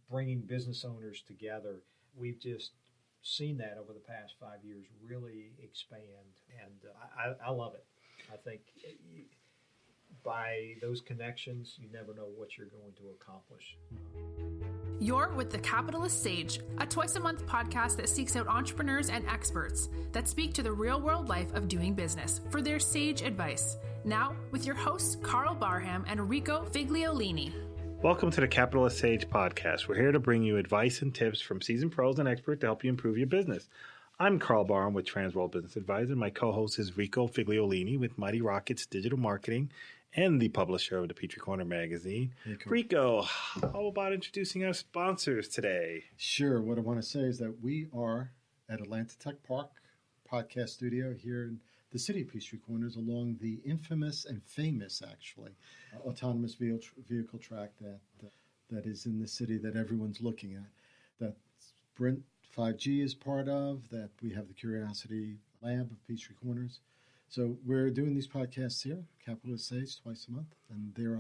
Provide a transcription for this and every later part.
bringing business owners together. We've just seen that over the past 5 years really expand, and I love it. I think by those connections, you never know what you're going to accomplish. You're with The Capitalist Sage, a twice-a-month podcast that seeks out entrepreneurs and experts that speak to the real-world life of doing business for their sage advice. Now, with your hosts, Karl Barham and Rico Figliolini. Welcome to the Capitalist Sage podcast. We're here to bring you advice and tips from seasoned pros and experts to help you improve your business. I'm Karl Barham with Transworld Business Advisor. My co-host is Rico Figliolini with Mighty Rockets Digital Marketing and the publisher of the Peachtree Corners magazine. Hey, Rico, how about introducing our sponsors today? Sure. What I want to say is that we are at Atlanta Tech Park podcast studio here in the city of Peachtree Corners along the infamous and famous, actually, autonomous vehicle track that is in the city that everyone's looking at, that Sprint 5G is part of, that we have the Curiosity Lab of Peachtree Corners. So we're doing these podcasts here, Capitalist Sage, twice a month, and they're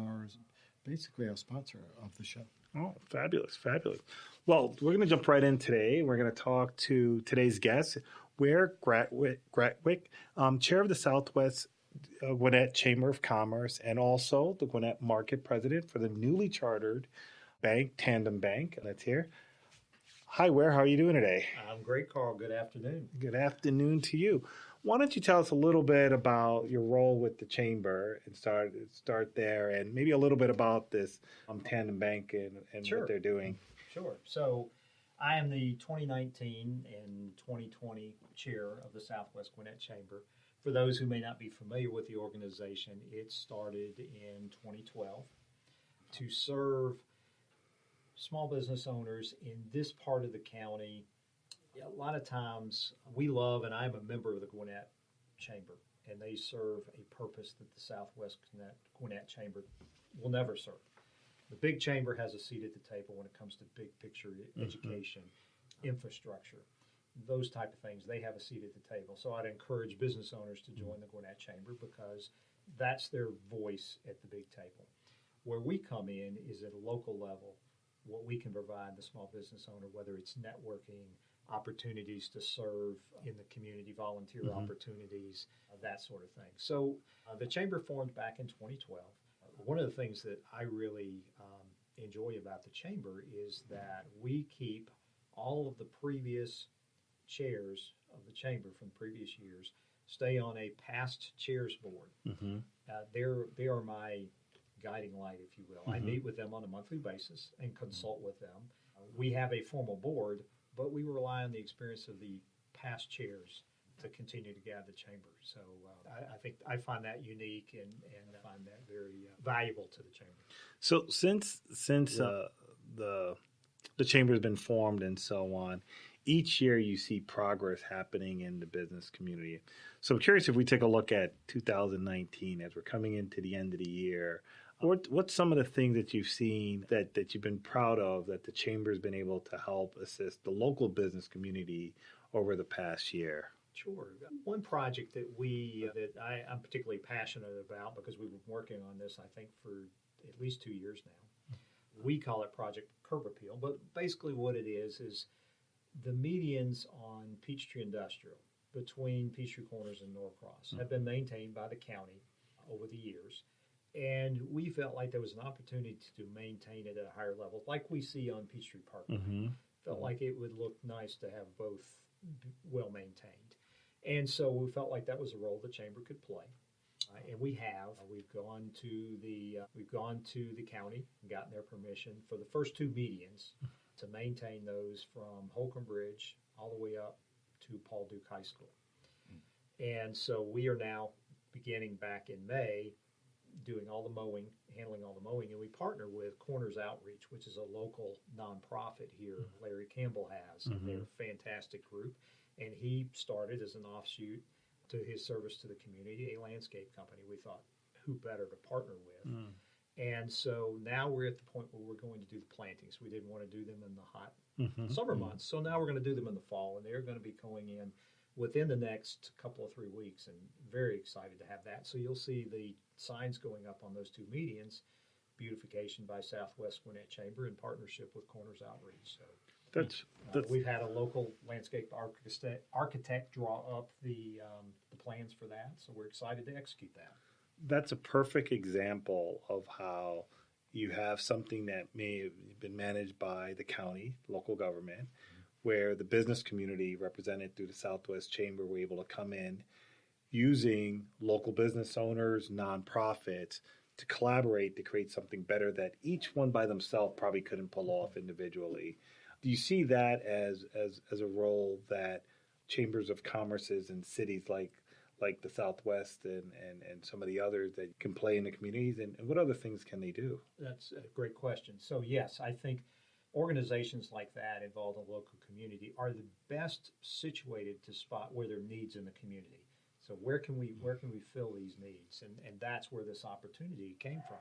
basically our sponsor of the show. Oh, fabulous, fabulous. Well, we're going to jump right in today. We're going to talk to today's guest, Weare Gratwick, chair of the Southwest Gwinnett Chamber of Commerce, and also the Gwinnett Market President for the newly chartered bank, Tandem Bank. That's here. Hi, Weare. How are you doing today? I'm great, Karl. Good afternoon. Good afternoon to you. Why don't you tell us a little bit about your role with the Chamber and start there, and maybe a little bit about this Tandem Bank and Sure. what they're doing? Sure. So I am the 2019 and 2020 chair of the Southwest Gwinnett Chamber. For those who may not be familiar with the organization, it started in 2012 to serve small business owners in this part of the county. A lot of times we love, and I'm a member of the Gwinnett Chamber, and they serve a purpose that the Southwest Gwinnett Chamber will never serve. The big chamber has a seat at the table when it comes to big picture education, infrastructure, those type of things. They have a seat at the table. So I'd encourage business owners to join the Gwinnett Chamber because that's their voice at the big table. Where we come in is at a local level, what we can provide the small business owner, whether it's networking, opportunities to serve in the community, volunteer opportunities, that sort of thing. So the Chamber formed back in 2012. One of the things that I really enjoy about the Chamber is that we keep all of the previous chairs of the Chamber from previous years stay on a past chairs board. They are my guiding light, if you will. I meet with them on a monthly basis and consult with them. We have a formal board, but we rely on the experience of the past chairs to continue to guide the chamber. So I think I find that unique and I find that very valuable to the chamber. So since the chamber has been formed and so on, each year you see progress happening in the business community. So I'm curious if we take a look at 2019 as we're coming into the end of the year. What's some of the things that you've seen that you've been proud of that the chamber has been able to help assist the local business community over the past year? Sure. One project that I'm particularly passionate about because we've been working on this, I think, for at least 2 years now. We call it Project Curb Appeal, but basically what it is the medians on Peachtree Industrial between Peachtree Corners and Norcross have been maintained by the county over the years. And we felt like there was an opportunity to maintain it at a higher level, like we see on Peachtree Park. Felt like it would look nice to have both well maintained. And so we felt like that was a role the chamber could play. And we have. We've gone to the county and gotten their permission for the first two medians to maintain those from Holcomb Bridge all the way up to Paul Duke High School. And so we are now beginning back in May doing all the mowing, handling all the mowing, and we partner with Corners Outreach, which is a local nonprofit here. Larry Campbell has. They're a fantastic group, and he started as an offshoot to his service to the community, a landscape company. We thought, who better to partner with? And so now we're at the point where we're going to do the plantings. We didn't want to do them in the hot summer months, so now we're going to do them in the fall, and they're going to be going in within the next couple of 3 weeks, and very excited to have that. So you'll see the signs going up on those two medians beautification by Southwest Gwinnett Chamber in partnership with Corners Outreach. So That's we've had a local landscape architect draw up the plans for that, so we're excited to execute that. that's a perfect example of how you have something that may have been managed by the county, local government, where the business community represented through the Southwest Chamber were able to come in using local business owners, nonprofits, to collaborate to create something better that each one by themselves probably couldn't pull off individually. Do you see that as a role that chambers of commerces in cities like the Southwest and some of the others that can play in the communities, and what other things can they do? That's a great question. So yes, I think organizations like that involved in the local community are the best situated to spot where there are needs in the community. So where can we fill these needs? And that's where this opportunity came from.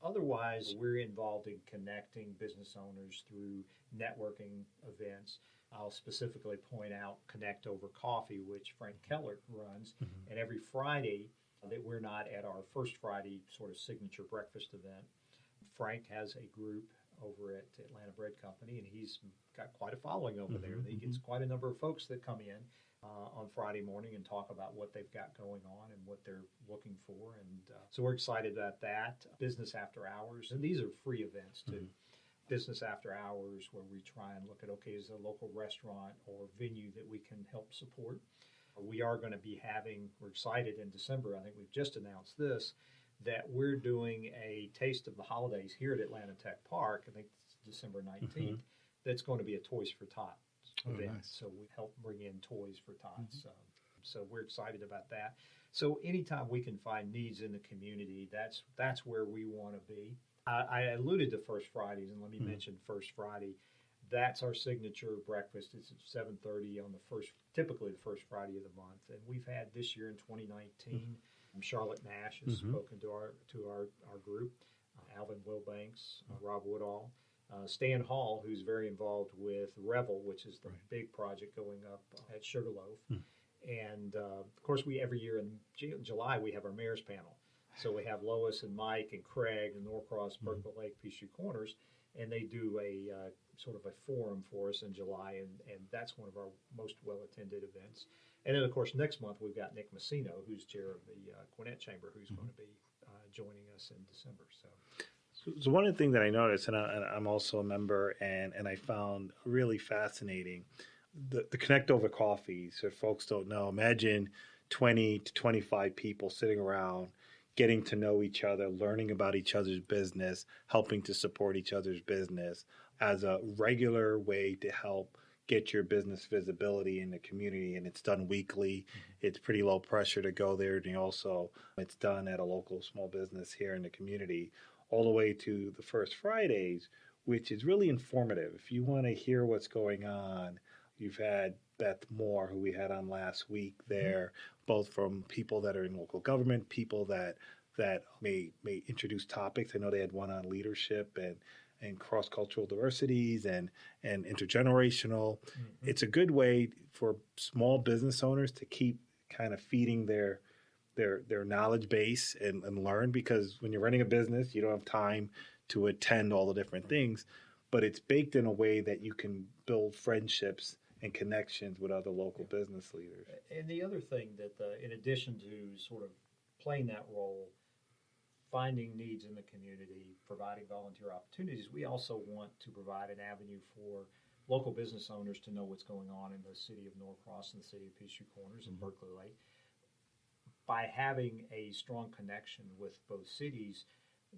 Otherwise, we're involved in connecting business owners through networking events. I'll specifically point out Connect Over Coffee, which Frank Keller runs. And every Friday that we're not at our first Friday sort of signature breakfast event, Frank has a group over at Atlanta Bread Company, and he's got quite a following over there. He gets quite a number of folks that come in on Friday morning and talk about what they've got going on and what they're looking for. And so we're excited about that. Business After Hours, and these are free events too. Business After Hours, where we try and look at, okay, is there a local restaurant or venue that we can help support? We are going to be we're excited in December, I think we've just announced this, that we're doing a Taste of the Holidays here at Atlanta Tech Park, I think it's December 19th, that's going to be a Toys for Tots event. Nice. So we help bring in toys for tots. So we're excited about that. So anytime we can find needs in the community, that's where we want to be. I alluded to First Fridays, and let me mention First Friday. That's our signature breakfast. It's at 7:30 on typically the first Friday of the month. And we've had this year in 2019, Charlotte Nash has spoken to our group, Alvin Wilbanks, Rob Woodall, Stan Hall, who's very involved with Revel, which is the big project going up at Sugarloaf. And of course, every year in July we have our mayor's panel. So we have Lois and Mike and Craig and Norcross, Burkeville Lake, Peachtree Corners, and they do a sort of a forum for us in July, and that's one of our most well-attended events. And then, of course, next month we've got Nick Messino, who's chair of the Gwinnett Chamber, who's going to be joining us in December. So one of the things that I noticed, and I'm also a member, and I found really fascinating, the Connect Over Coffee. So if folks don't know, imagine 20 to 25 people sitting around, getting to know each other, learning about each other's business, helping to support each other's business as a regular way to help get your business visibility in the community. And it's done weekly. It's pretty low pressure to go there. And also it's done at a local small business here in the community, all the way to the First Fridays, which is really informative. If you want to hear what's going on, you've had Beth Moore, who we had on last week there, both from people that are in local government, people that may introduce topics. I know they had one on leadership and cross-cultural diversities and intergenerational. It's a good way for small business owners to keep kind of feeding their knowledge base and learn, because when you're running a business, you don't have time to attend all the different things, but it's baked in a way that you can build friendships and connections with other local business leaders. And the other thing that, in addition to sort of playing that role, finding needs in the community, providing volunteer opportunities, we also want to provide an avenue for local business owners to know what's going on in the city of Norcross and the city of Peachtree Corners and Berkeley Lake. By having a strong connection with both cities,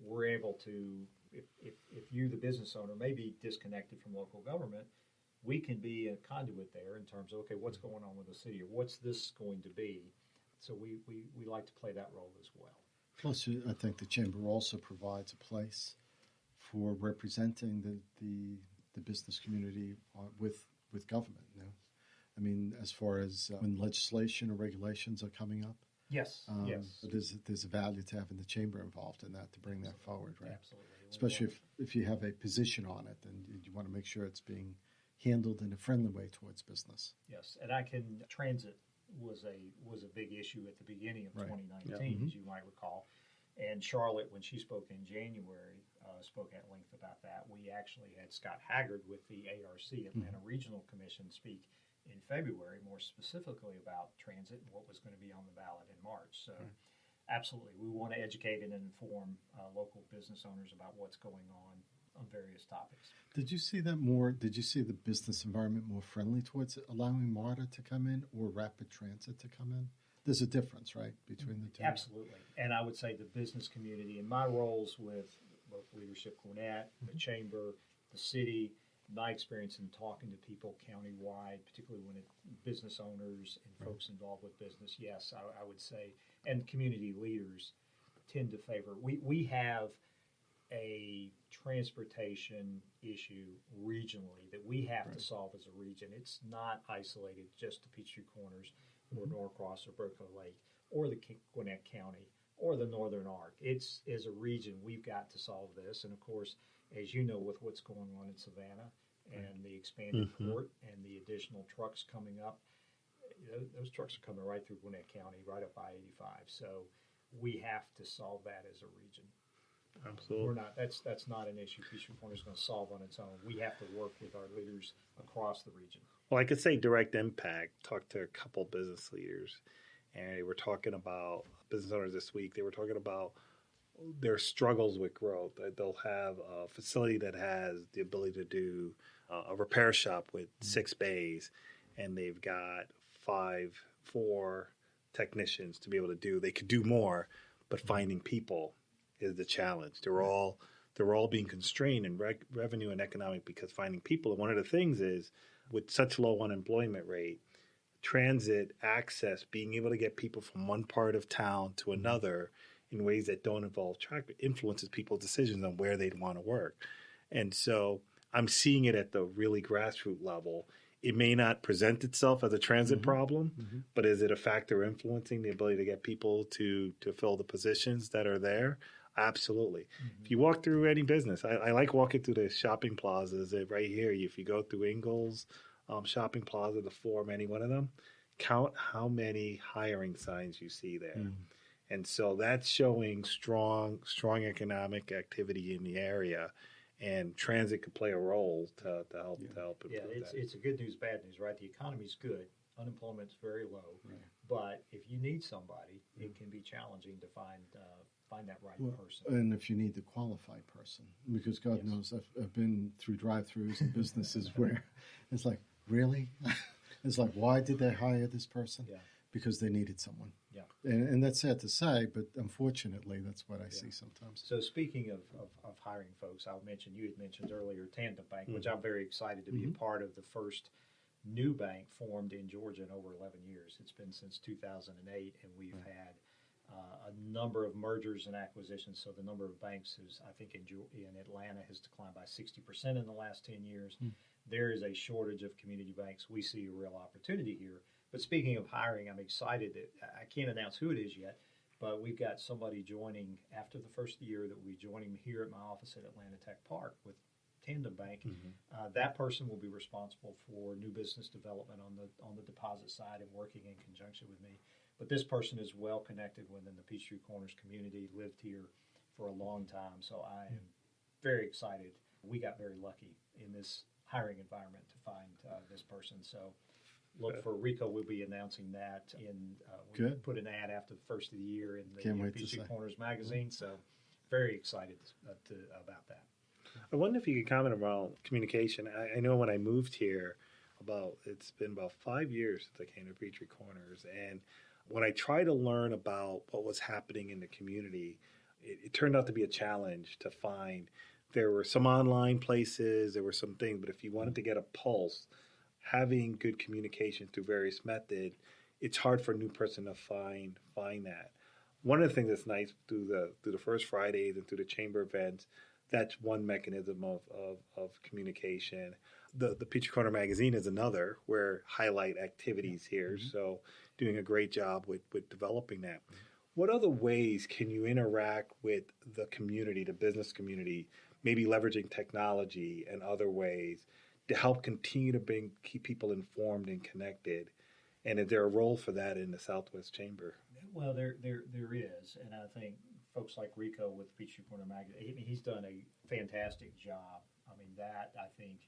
we're able to, if you, the business owner, may be disconnected from local government, we can be a conduit there in terms of, okay, what's going on with the city, or what's this going to be? So we like to play that role as well. Plus, I think the Chamber also provides a place for representing the business community with government. You know? I mean, as far as when legislation or regulations are coming up. Yes, yes. There's a value to having the Chamber involved in that to bring that forward, right? Absolutely. Especially if you have a position on it, then you want to make sure it's being handled in a friendly way towards business. Yes, and transit was a big issue at the beginning of 2019, as you might recall. And Charlotte, when she spoke in January, spoke at length about that. We actually had Scott Haggard with the ARC, Atlanta Regional Commission, speak in February, more specifically about transit and what was going to be on the ballot in March. So absolutely, we want to educate and inform local business owners about what's going on various topics. Did you see that more? Did you see the business environment more friendly towards allowing MARTA to come in or rapid transit to come in? There's a difference, right, between the two? Absolutely. And I would say the business community, in my roles with both Leadership Gwinnett, the Chamber, the city, my experience in talking to people countywide, particularly when business owners and folks involved with business, yes, I would say, and community leaders tend to favor. We have a transportation issue regionally that we have to solve as a region. It's not isolated just to Peachtree Corners or Norcross or Broco Lake or the Gwinnett County or the Northern Arc. It's, as a region, we've got to solve this. And of course, as you know, with what's going on in Savannah and the expanded port and the additional trucks coming up, those trucks are coming right through Gwinnett County, right up I-85. So we have to solve that as a region. Absolutely. We're not. That's not an issue Peachtree Corners is going to solve on its own. We have to work with our leaders across the region. Well, I could say direct impact. Talked to a couple business leaders, and they were talking about business owners this week. They were talking about their struggles with growth. They'll have a facility that has the ability to do a repair shop with 6 bays, and they've got 4 technicians to be able to do. They could do more, but finding people is the challenge. They're all being constrained in revenue and economic because finding people. And one of the things is with such low unemployment rate, transit access, being able to get people from one part of town to another in ways that don't involve traffic influences people's decisions on where they'd want to work. And so I'm seeing it at the really grassroots level. It may not present itself as a transit problem, but is it a factor influencing the ability to get people to fill the positions that are there? Absolutely. If you walk through any business, I like walking through the shopping plazas right here. If you go through Ingalls shopping plaza, the Forum, any one of them, count how many hiring signs you see there. And so that's showing strong economic activity in the area. And transit could play a role to help improve that. It's a good news, bad news, right? The economy's good. Unemployment's very low. But if you need somebody, it can be challenging to find that right person. And if you need the qualified person, because God knows I've been through drive-thrus and businesses where it's like, really? It's like, why did they hire this person? Because they needed someone. And that's sad to say, but unfortunately, that's what I see sometimes. So speaking of hiring folks, I'll mention, you had mentioned earlier Tandem Bank, which I'm very excited to be a part of the first new bank formed in Georgia in over 11 years. It's been since 2008, and we've had a number of mergers and acquisitions. So the number of banks is, I think, in Atlanta has declined by 60% in the last 10 years. There is a shortage of community banks. We see a real opportunity here. But speaking of hiring, I'm excited that I can't announce who it is yet, but we've got somebody joining after the first year that will be joining here at my office at Atlanta Tech Park with Tandem Bank. That person will be responsible for new business development on the deposit side and working in conjunction with me. But this person is well connected within the Peachtree Corners community, lived here for a long time. So I am very excited. We got very lucky in this hiring environment to find this person. So look for Rico. We'll be announcing that we put an ad after the first of the year in the Peachtree Corners magazine. So very excited about that. I wonder if you could comment about communication. I know when I moved here, it's been about 5 years since I came to Peachtree Corners, and when I tried to learn about what was happening in the community, it turned out to be a challenge to find. There were some online places, there were some things, but if you wanted to get a pulse, having good communication through various methods, it's hard for a new person to find that. One of the things that's nice through the First Fridays and through the chamber events, that's one mechanism of communication. The Peachtree Corner magazine is another where highlight activities here. So doing a great job with developing that. What other ways can you interact with the community, the business community, maybe leveraging technology and other ways to help continue to keep people informed and connected? And is there a role for that in the Southwest Chamber? Well, there is, and I think folks like Rico with Peachtree Corner Magazine. I mean, he's done a fantastic job. I mean, that I think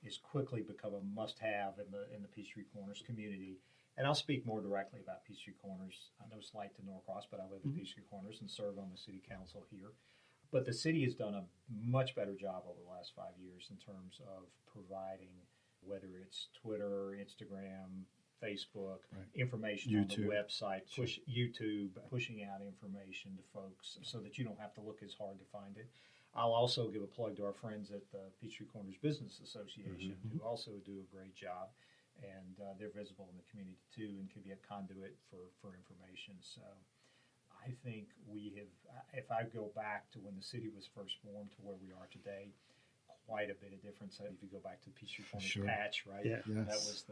is quickly become a must-have in the Peachtree Corners community. And I'll speak more directly about Peachtree Corners. I know slight to Norcross, but I live in Peachtree Corners and serve on the city council here. But the city has done a much better job over the last 5 years in terms of providing, whether it's Twitter, Instagram, Facebook, information YouTube. On the website, YouTube, pushing out information to folks so that you don't have to look as hard to find it. I'll also give a plug to our friends at the Peachtree Corners Business Association, who also do a great job, and they're visible in the community too and can be a conduit for information. So I think we have, if I go back to when the city was first formed to where we are today, quite a bit of difference. If you go back to the Peachtree Corners patch, right? Yeah. Yes. That was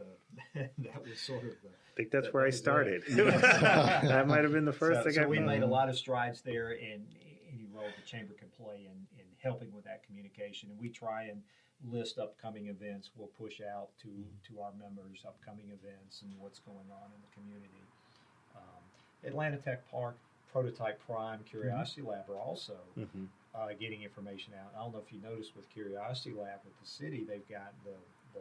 that was sort of the. I think that's where I started. That might have been the first thing I we made a lot of strides there, and any role the chamber can play in helping with that communication. And we try and list upcoming events. We'll push out to our members upcoming events and what's going on in the community. Atlanta Tech Park, Prototype Prime, Curiosity Lab are also getting information out. I don't know if you noticed with Curiosity Lab with the city, they've got the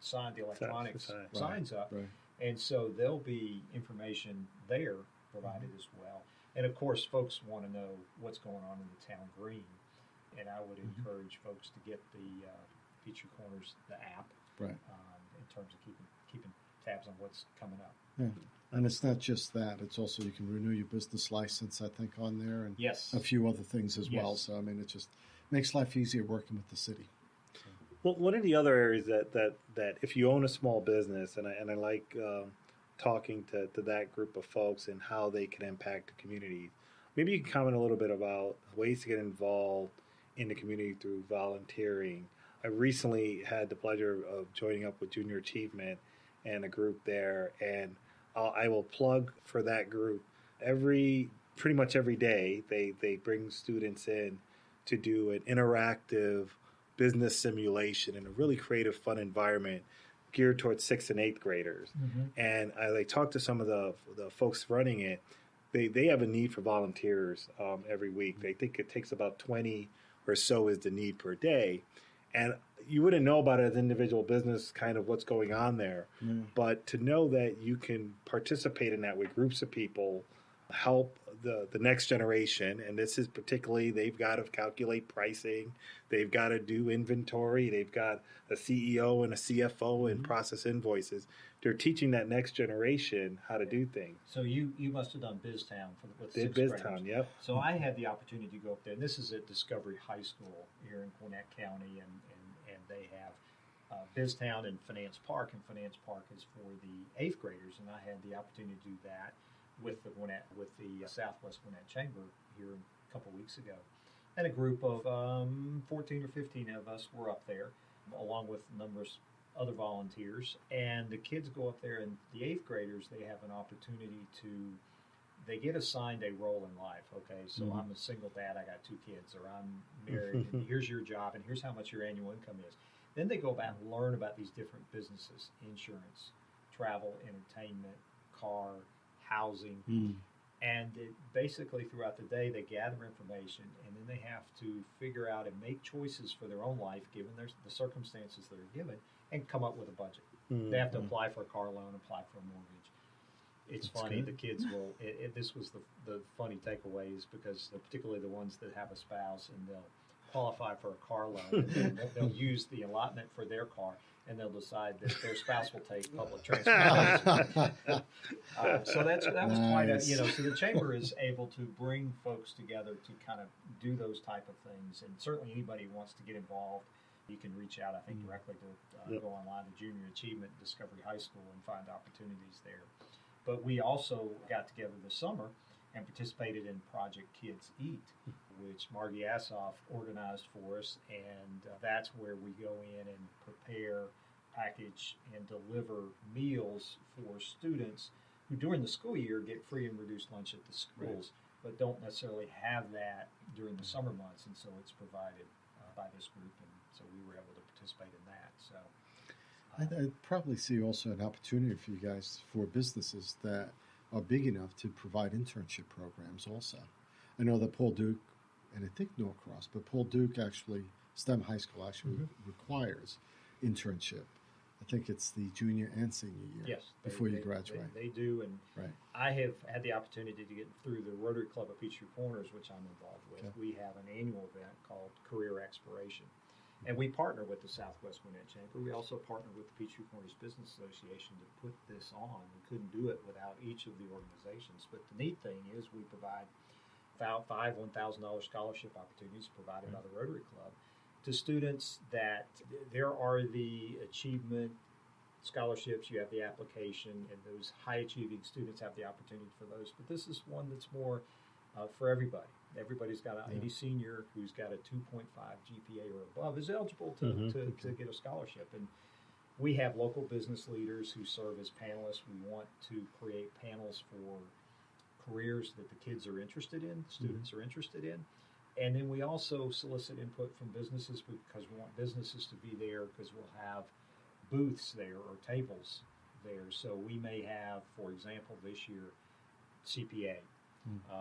sign, the electronic signs up. Right. And so there'll be information there provided as well. And of course, folks want to know what's going on in the town green. And I would encourage folks to get the Peachtree Corners, the app, Right. In terms of keeping tabs on what's coming up. Yeah. And it's not just that. It's also you can renew your business license, I think, on there, and Yes. a few other things as well. Yes. So, I mean, it just makes life easier working with the city. Well, one of the other areas that if you own a small business, and I like talking to that group of folks and how they can impact the community, maybe you can comment a little bit about ways to get involved in the community through volunteering. I recently had the pleasure of joining up with Junior Achievement and a group there, and I will plug for that group. Pretty much every day, they bring students in to do an interactive business simulation in a really creative, fun environment geared towards 6th and 8th graders. And I talked to some of the folks running it. They have a need for volunteers every week. They think it takes about 20 or so is the need per day. And you wouldn't know about it as individual business, kind of what's going on there. But to know that you can participate in that with groups of people, help the next generation, and this is particularly, they've got to calculate pricing, they've got to do inventory, they've got a CEO and a CFO and process invoices. They're teaching that next generation how to do things. So you must have done BizTown with Did 6th BizTown, graders. yep. So I had the opportunity to go up there, and this is at Discovery High School here in Gwinnett County, and they have BizTown and Finance Park, and Finance Park is for the 8th graders, and I had the opportunity to do that with the Southwest Gwinnett Chamber here a couple weeks ago. And a group of 14 or 15 of us were up there, along with numbers other volunteers. And the kids go up there, and the 8th graders, they have an opportunity they get assigned a role in life. Okay, so I'm a single dad, I got 2 kids, or I'm married, and here's your job, and here's how much your annual income is. Then they go about and learn about these different businesses: insurance, travel, entertainment, car, housing. And basically throughout the day they gather information, and then they have to figure out and make choices for their own life given the circumstances that are given, and come up with a budget. They have to apply for a car loan, apply for a mortgage. It's That's funny, good. The kids will, this was the funny takeaways, because particularly the ones that have a spouse, and they'll qualify for a car loan, and they'll use the allotment for their car, and they'll decide that their spouse will take public transportation. So that was quite a, so the chamber is able to bring folks together to kind of do those type of things. And certainly anybody who wants to get involved, you can reach out, I think, directly to go online to Junior Achievement Discovery High School and find opportunities there. But we also got together this summer and participated in Project Kids Eat, which Margie Assoff organized for us, and that's where we go in and prepare, package, and deliver meals for students who during the school year get free and reduced lunch at the schools, but don't necessarily have that during the summer months, and so it's provided by this group, and so we were able to participate in that. So I'd probably see also an opportunity for you guys, for businesses that are big enough to provide internship programs also. I know that Paul Duke, and I think Norcross, but Paul Duke actually, STEM High School actually requires internship. I think it's the junior and senior year before you graduate. They do, and I have had the opportunity to get through the Rotary Club of Peachtree Corners, which I'm involved with. Okay. We have an annual event called Career Exploration, and we partner with the Southwest Gwinnett Chamber. We also partner with the Peachtree Corners Business Association to put this on. We couldn't do it without each of the organizations, but the neat thing is we provide about $5,000 scholarship opportunities provided by the Rotary Club to students that there are the achievement scholarships, you have the application, and those high-achieving students have the opportunity for those. But this is one that's more for everybody. Everybody's got any senior who's got a 2.5 GPA or above is eligible to get a scholarship. And we have local business leaders who serve as panelists. We want to create panels for careers that the kids are interested in, students are interested in. And then we also solicit input from businesses because we want businesses to be there because we'll have booths there or tables there. So we may have, for example, this year, CPA.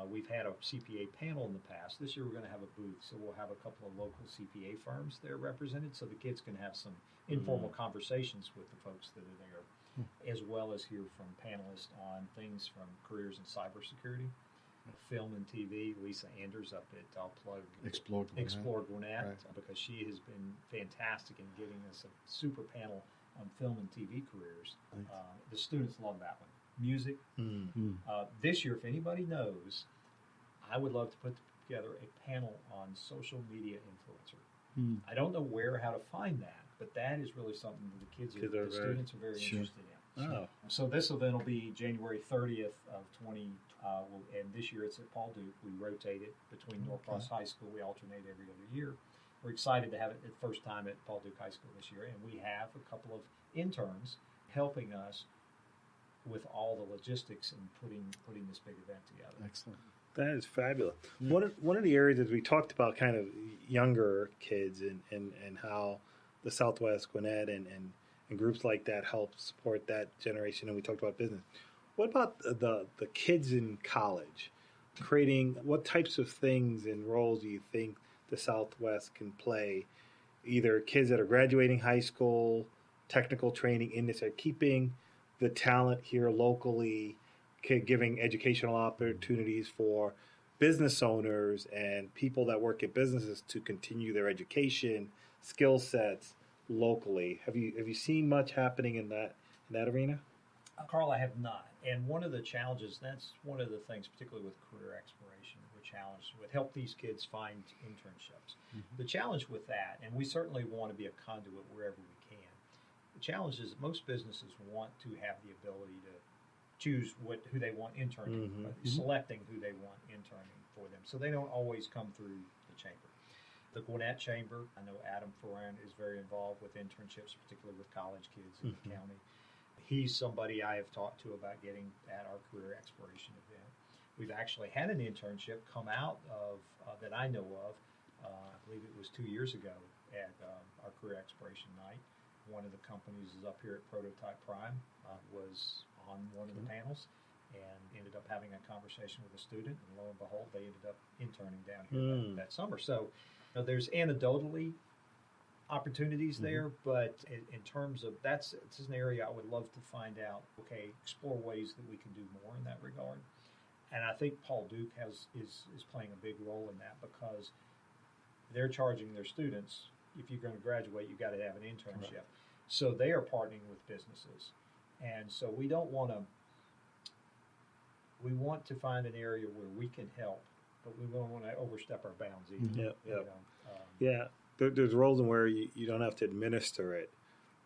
We've had a CPA panel in the past. This year we're going to have a booth. So we'll have a couple of local CPA firms there represented so the kids can have some informal conversations with the folks that are there, as well as hear from panelists on things from careers in cybersecurity. Film and TV, Lisa Anders up at, I'll plug Explore Gwinnett, because she has been fantastic in getting us a super panel on film and TV careers. The students love that one. Music. This year, if anybody knows, I would love to put together a panel on social media influencer. I don't know how to find that, but that is really something that the students are very interested in. So this event will be January 30th of 20, and this year it's at Paul Duke. We rotate it between Norcross High School. We alternate every other year. We're excited to have it the first time at Paul Duke High School this year, and we have a couple of interns helping us with all the logistics and putting this big event together. Excellent. That is fabulous. One of the areas that we talked about kind of younger kids and how the Southwest Gwinnett and groups like that help support that generation, and we talked about business. What about the kids in college? Creating what types of things and roles do you think the Southwest can play? Either kids that are graduating high school, technical training in this, are keeping the talent here locally, giving educational opportunities for business owners and people that work at businesses to continue their education, skill sets locally. Have you seen much happening in that arena? Karl, I have not. And one of the challenges, that's one of the things, particularly with career exploration, we're challenged with help these kids find internships. The challenge with that, and we certainly want to be a conduit wherever we can. The challenge is that most businesses want to have the ability to choose who they want interning, selecting who they want interning for them. So they don't always come through the chamber. The Gwinnett Chamber, I know Adam Ferran is very involved with internships, particularly with college kids in the county. He's somebody I have talked to about getting at our career exploration event. We've actually had an internship come out of that I know of. I believe it was 2 years ago at our career exploration night. One of the companies is up here at Prototype Prime, was on one of the panels and ended up having a conversation with a student, and lo and behold, they ended up interning down here that summer. So there's anecdotally opportunities there, but in terms of it's an area I would love to find out, explore ways that we can do more in that regard. And I think Paul Duke is playing a big role in that because they're charging their students, if you're going to graduate, you've got to have an internship. Right. So they are partnering with businesses. And so we want to find an area where we can help, but we don't want to overstep our bounds either. There's roles in where you don't have to administer it,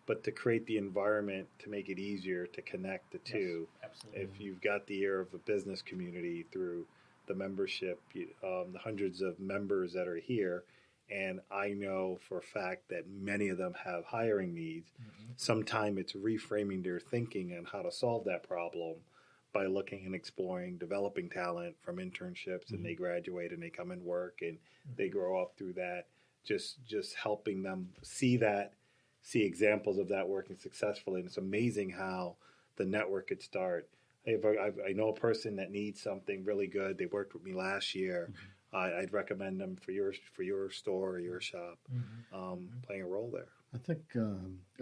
but to create the environment to make it easier to connect the two. Yes, absolutely. If you've got the ear of a business community through the membership, the hundreds of members that are here, and I know for a fact that many of them have hiring needs. Sometimes it's reframing their thinking on how to solve that problem by looking and exploring, developing talent from internships, and they graduate and they come and work and they grow up through that. Just helping them see examples of that working successfully. And it's amazing how the network could start. I know a person that needs something really good. They worked with me last year. I'd recommend them for your store or your shop, playing a role there. I think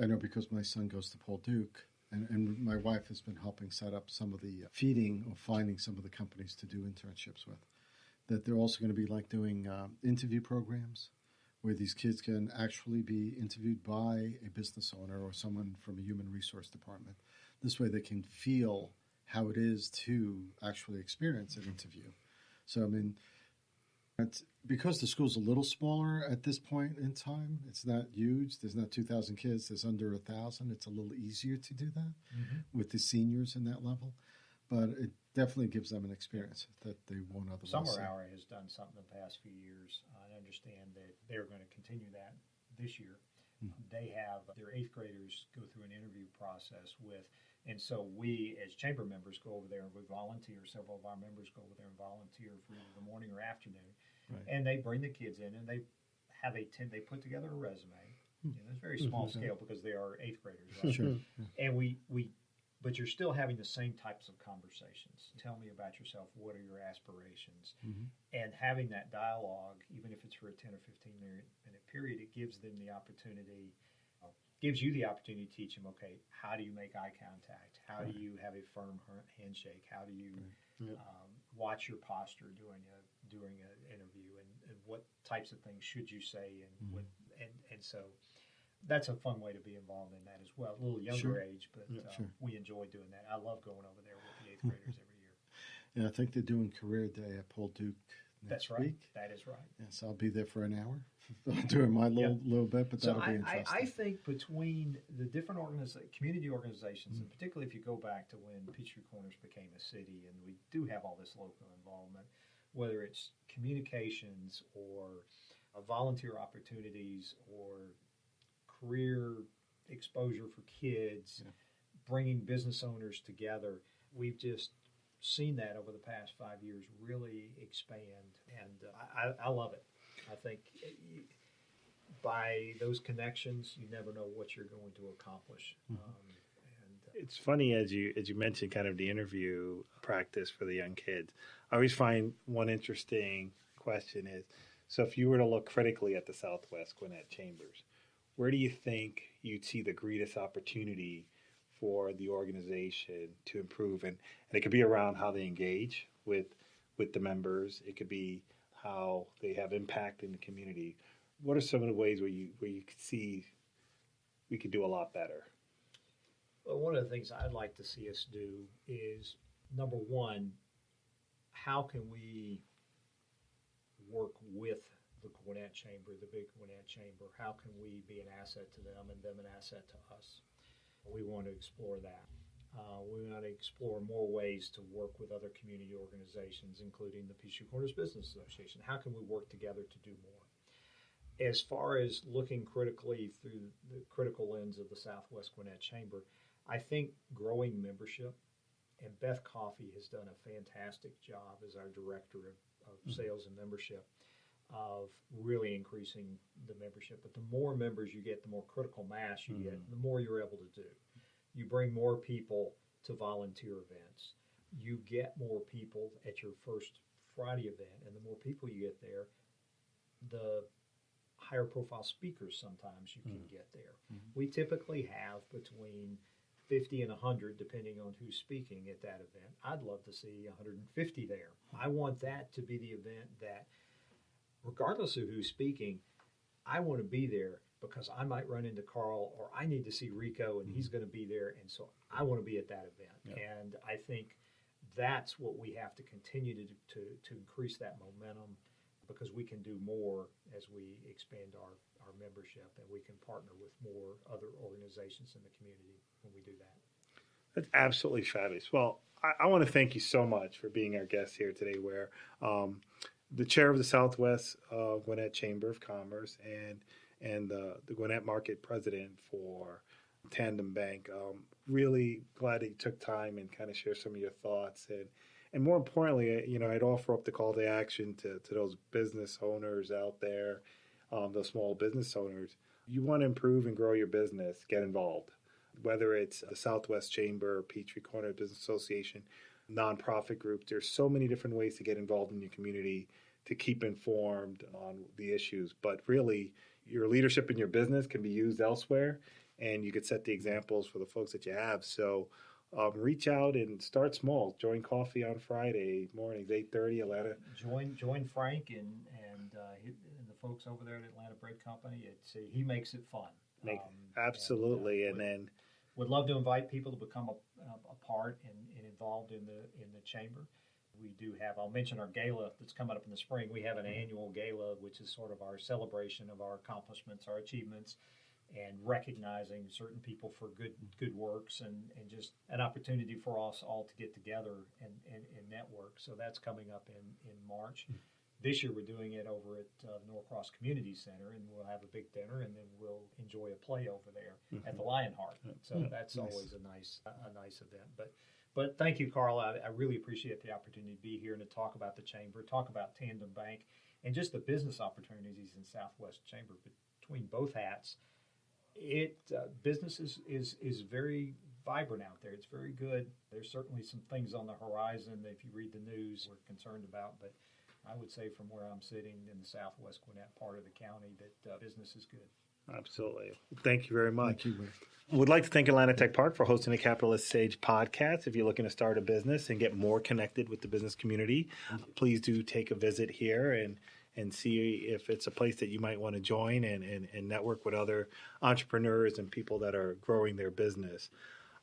I know because my son goes to Paul Duke, and my wife has been helping set up some of the feeding or finding some of the companies to do internships with, that they're also going to be like doing interview programs where these kids can actually be interviewed by a business owner or someone from a human resource department. This way they can feel how it is to actually experience an interview. So, I mean, because the school's a little smaller at this point in time, it's not huge. There's not 2,000 kids. There's under 1,000. It's a little easier to do that with the seniors in that level. But it definitely gives them an experience that they won't otherwise Summer see. Hour has done something the past few years. I understand that they're going to continue that this year. They have their 8th graders go through an interview process with, and so we as chamber members go over there and we volunteer. Several of our members go over there and volunteer for either the morning or afternoon. Right. And they bring the kids in and they have they put together a resume. You know, it's very small scale because they are 8th graders. Right? Sure. And but you're still having the same types of conversations. Tell me about yourself. What are your aspirations? And having that dialogue, even if it's for a 10 or 15 minute period, it gives them the opportunity, gives you the opportunity to teach them, okay, how do you make eye contact? How do you have a firm handshake? How do you watch your posture during an interview? And what types of things should you say? And so that's a fun way to be involved in that as well. A little younger age, but we enjoy doing that. I love going over there with the 8th graders every year. Yeah, I think they're doing Career Day at Paul Duke next week. That is right. Yes, I'll be there for an hour doing my little bit, but that'll be interesting. I think between the different community organizations, and particularly if you go back to when Peachtree Corners became a city, and we do have all this local involvement, whether it's communications or volunteer opportunities or career exposure for kids, bringing business owners together. We've just seen that over the past 5 years really expand, and I love it. I think by those connections, you never know what you're going to accomplish. It's funny as you mentioned kind of the interview practice for the young kids. I always find one interesting question is, so if you were to look critically at the Southwest Gwinnett Chambers, where do you think you'd see the greatest opportunity for the organization to improve? And it could be around how they engage with the members. It could be how they have impact in the community. What are some of the ways where you could see we could do a lot better? Well, one of the things I'd like to see us do is, number one, how can we work with the Gwinnett Chamber, the big Gwinnett Chamber? How can we be an asset to them and them an asset to us? We want to explore that. We want to explore more ways to work with other community organizations, including the Peachtree Corners Business Association. How can we work together to do more? As far as looking critically through the critical lens of the Southwest Gwinnett Chamber, I think growing membership, and Beth Coffey has done a fantastic job as our director of sales and membership, of really increasing the membership. But the more members you get, the more critical mass you get, the more you're able to do. You bring more people to volunteer events. You get more people at your first Friday event, and the more people you get there, the higher profile speakers sometimes you can get there. We typically have between 50 and 100, depending on who's speaking at that event. I'd love to see 150 there. I want that to be the event that, regardless of who's speaking, I want to be there because I might run into Karl, or I need to see Rico and he's going to be there, and so I want to be at that event. And I think that's what we have to continue to increase that momentum, because we can do more as we expand our membership, and we can partner with more other organizations in the community when we do that. That's absolutely fabulous. Well, I want to thank you so much for being our guest here today, Weare, the chair of the Southwest Gwinnett Chamber of Commerce and the Gwinnett Market president for Tandem Bank. Really glad that you took time and kind of share some of your thoughts. And more importantly, I'd offer up the call to action to those business owners out there, those small business owners. You want to improve and grow your business, get involved. whether it's the Southwest Chamber or Peachtree Corners Business Association, nonprofit groups. There's so many different ways to get involved in your community, to keep informed on the issues. But really, your leadership in your business can be used elsewhere, and you could set the examples for the folks that you have. So reach out and start small. Join coffee on Friday mornings, 8:30, Atlanta. Join Frank and the folks over there at Atlanta Bread Company. He makes it fun. Absolutely, and then would love to invite people to become a part and involved in the chamber. We do have, I'll mention our gala that's coming up in the spring. We have an annual gala, which is sort of our celebration of our accomplishments, our achievements, and recognizing certain people for good works, and just an opportunity for us all to get together and network. So that's coming up in March. This year we're doing it over at Norcross Community Center, and we'll have a big dinner, and then we'll enjoy a play over there at the Lionheart. So that's always a nice event. But thank you, Karl. I really appreciate the opportunity to be here and to talk about the Chamber, talk about Tandem Bank, and just the business opportunities in Southwest Chamber. Between both hats, business is very vibrant out there. It's very good. There's certainly some things on the horizon that if you read the news we're concerned about, but I would say from where I'm sitting in the Southwest Gwinnett part of the county that business is good. Absolutely. Thank you very much. Thank you. Would like to thank Atlanta Tech Park for hosting the Capitalist Sage podcast. If you're looking to start a business and get more connected with the business community, please do take a visit here and see if it's a place that you might want to join and network with other entrepreneurs and people that are growing their business.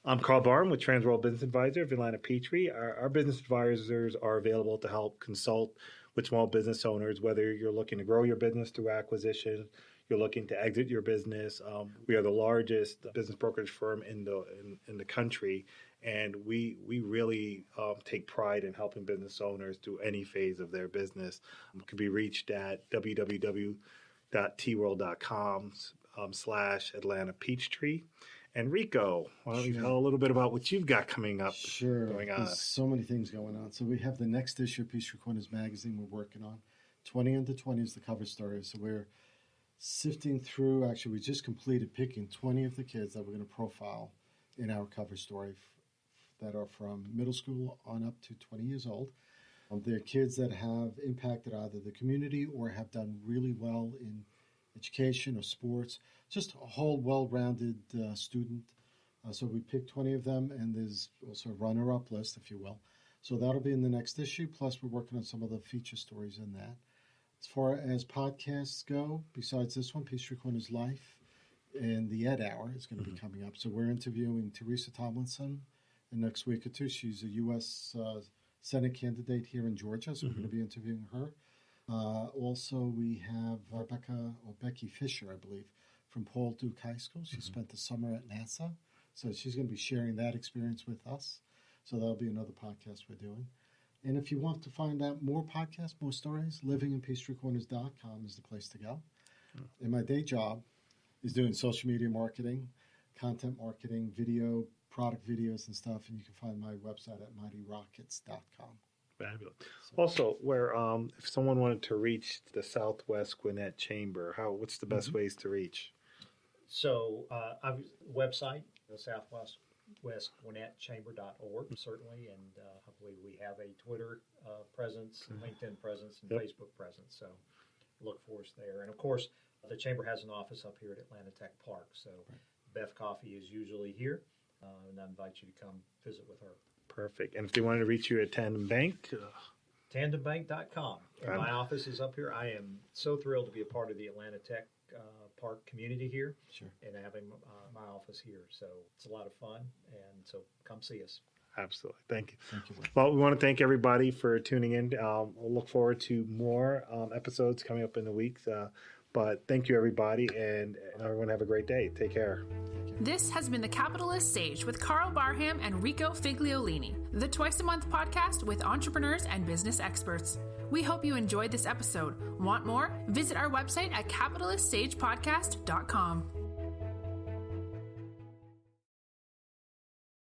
I'm Karl Barham with Transworld Business Advisor of Atlanta Peachtree. Our business advisors are available to help consult with small business owners, whether you're looking to grow your business through acquisition, you're looking to exit your business. We are the largest business brokerage firm in the country, and we really take pride in helping business owners through any phase of their business. It can be reached at www.tworld.com/Atlanta Peachtree. And Rico, why don't you tell a little bit about what you've got coming up? Going on. There's so many things going on. So we have the next issue of Peachtree Corners magazine we're working on. 20 under 20 is the cover story. So we're sifting through, actually we just completed picking 20 of the kids that we're going to profile in our cover story that are from middle school on up to 20 years old. They're kids that have impacted either the community or have done really well in education or sports, just a whole well-rounded student. So we picked 20 of them, and there's also a runner-up list, if you will. So that'll be in the next issue, plus we're working on some of the feature stories in that. As far as podcasts go, besides this one, Peachtree Corners Life and the Ed Hour is going to be coming up. So we're interviewing Teresa Tomlinson in the next week or two. She's a U.S. Senate candidate here in Georgia, so we're going to be interviewing her. Also, we have Becky Fisher, I believe, from Paul Duke High School. She spent the summer at NASA, so she's going to be sharing that experience with us. So that'll be another podcast we're doing. And if you want to find out more podcasts, more stories, livingintpeachtreecorners.com is the place to go. And my day job is doing social media marketing, content marketing, video, product videos and stuff, and you can find my website at mightyrockets.com. Fabulous. Also, where if someone wanted to reach the Southwest Gwinnett Chamber, what's the best ways to reach? So, website, the Southwest Gwinnett Chamber.org, certainly, and I believe we have a Twitter presence, LinkedIn presence, and Facebook presence. So, look for us there. And of course, the Chamber has an office up here at Atlanta Tech Park. So, Beth Coffee is usually here, and I invite you to come visit with her. Perfect. And if they wanted to reach you at Tandem Bank? TandemBank.com. And my office is up here. I am so thrilled to be a part of the Atlanta Tech Park community here. Sure. And having my office here. So it's a lot of fun. And so come see us. Absolutely. Thank you. Thank you. Well, we want to thank everybody for tuning in. We'll look forward to more episodes coming up in the weeks. But thank you, everybody, and everyone have a great day. Take care. This has been the Capitalist Sage with Karl Barham and Rico Figliolini, the twice-a-month podcast with entrepreneurs and business experts. We hope you enjoyed this episode. Want more? Visit our website at capitalistsagepodcast.com.